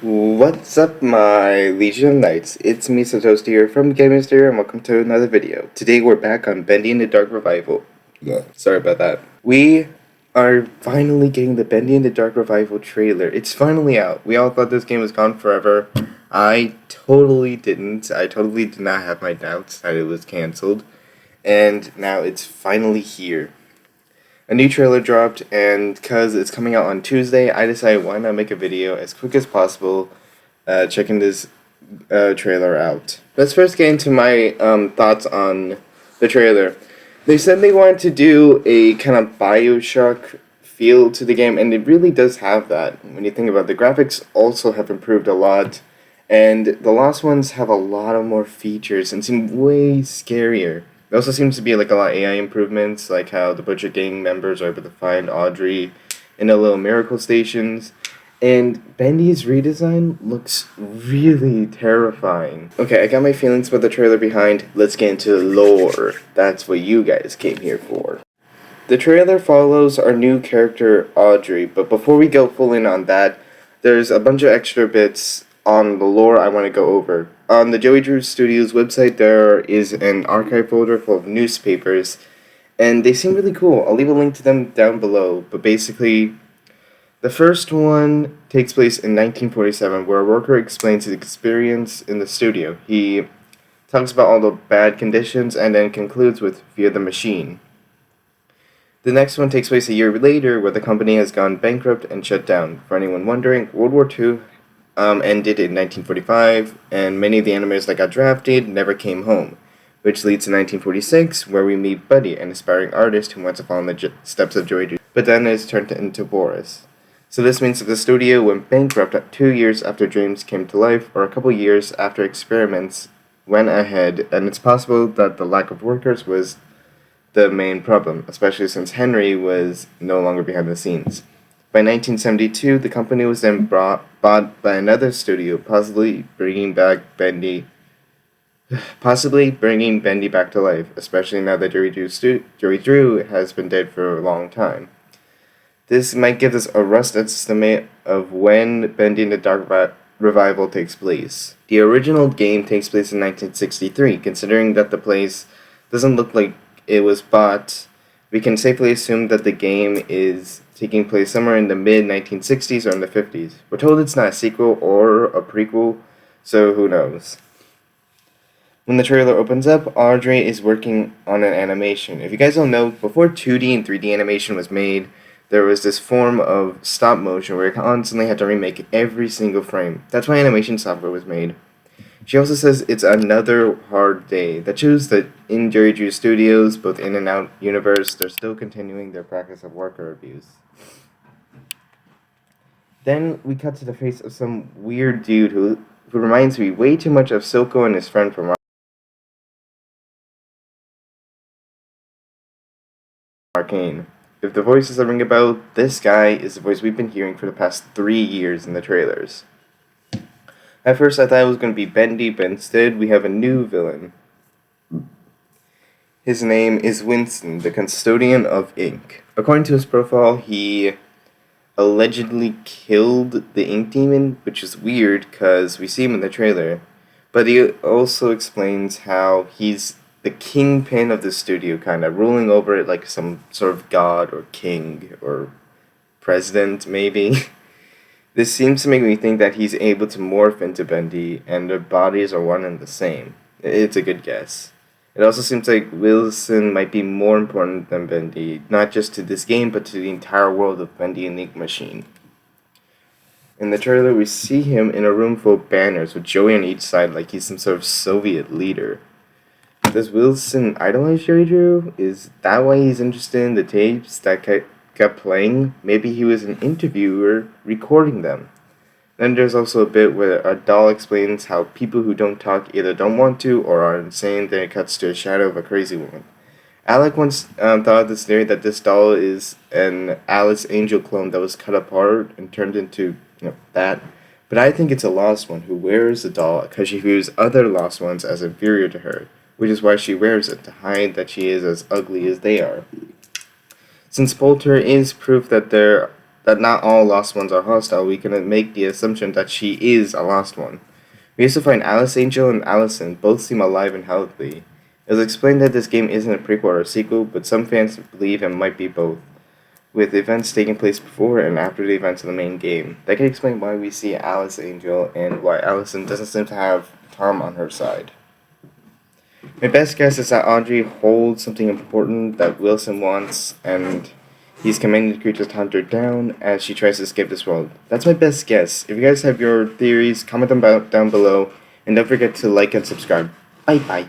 What's up, my Legion of Knights? It's me, Satoshi here from Game Mystery, and welcome to another video. Today we're back on Bendy and the Dark Revival. Sorry about that. We are finally getting the Bendy and the Dark Revival trailer. It's finally out. We all thought this game was gone forever. I totally didn't. I totally did not have my doubts that it was cancelled. And now it's finally here. A new trailer dropped, and because it's coming out on Tuesday, I decided why not make a video as quick as possible checking this trailer out. Let's first get into my thoughts on the trailer. They said they wanted to do a kind of Bioshock feel to the game, and it really does have that. When you think about it, the graphics also have improved a lot, and the Lost ones have a lot of more features and seem way scarier. There also seems to be like a lot of AI improvements, like how the Butcher Gang members are able to find Audrey in the little miracle stations. And Bendy's redesign looks really terrifying. Okay, I got my feelings about the trailer behind. Let's get into the lore. That's what you guys came here for. The trailer follows our new character, Audrey, but before we go full in on that, there's a bunch of extra bits on the lore I want to go over. On the Joey Drew Studios website, there is an archive folder full of newspapers, and they seem really cool. I'll leave a link to them down below, but basically, the first one takes place in 1947, where a worker explains his experience in the studio. He talks about all the bad conditions and then concludes with Fear the Machine. The next one takes place a year later, where the company has gone bankrupt and shut down. For anyone wondering, World War II ended in 1945, and many of the animators that got drafted never came home, which leads to 1946, where we meet Buddy, an aspiring artist who wants to follow in the steps of Joey Drew, but then is turned into Boris. So this means that the studio went bankrupt 2 years after dreams came to life, or a couple years after experiments went ahead, and it's possible that the lack of workers was the main problem, especially since Henry was no longer behind the scenes. By 1972, the company was then bought by another studio, possibly bringing Bendy back to life, especially now that Joey Drew has been dead for a long time. This might give us a rough estimate of when Bendy and the Dark Revival takes place. The original game takes place in 1963. Considering that the place doesn't look like it was bought, we can safely assume that the game is taking place somewhere in the mid-1960s or in the 50s. We're told it's not a sequel or a prequel, so who knows. When the trailer opens up, Audrey is working on an animation. If you guys don't know, before 2D and 3D animation was made, there was this form of stop motion where you constantly had to remake every single frame. That's why animation software was made. She also says it's another hard day. That shows that in Joey Drew Studios, both in and out universe, they're still continuing their practice of worker abuse. Then we cut to the face of some weird dude who reminds me way too much of Silco and his friend from Arcane. If the voices that ring a bell, this guy is the voice we've been hearing for the past 3 years in the trailers. At first I thought it was going to be Bendy, but instead we have a new villain. His name is Winston, the custodian of ink. According to his profile, he allegedly killed the ink demon, which is weird because we see him in the trailer. But he also explains how he's the kingpin of the studio, kind of ruling over it like some sort of god or king or president, maybe. This seems to make me think that he's able to morph into Bendy, and their bodies are one and the same. It's a good guess. It also seems like Wilson might be more important than Bendy, not just to this game, but to the entire world of Bendy and the Ink Machine. In the trailer, we see him in a room full of banners, with Joey on each side like he's some sort of Soviet leader. Does Wilson idolize Joey Drew? Is that why he's interested in the tapes that kept playing? Maybe he was an interviewer recording them. Then there's also a bit where a doll explains how people who don't talk either don't want to or are insane, then it cuts to a shadow of a crazy woman. Alec once thought of this theory that this doll is an Alice Angel clone that was cut apart and turned into, that. But I think it's a lost one who wears the doll because she views other lost ones as inferior to her, which is why she wears it, to hide that she is as ugly as they are. Since Polter is proof that there that not all lost ones are hostile, we can make the assumption that she is a lost one. We also find Alice Angel and Allison both seem alive and healthy. It was explained that this game isn't a prequel or a sequel, but some fans believe it might be both, with events taking place before and after the events of the main game. That can explain why we see Alice Angel and why Allison doesn't seem to have Tom on her side. My best guess is that Audrey holds something important that Wilson wants, and he's commanding the creature to hunt her down as she tries to escape this world. That's my best guess. If you guys have your theories, comment them down below, and don't forget to like and subscribe. Bye bye.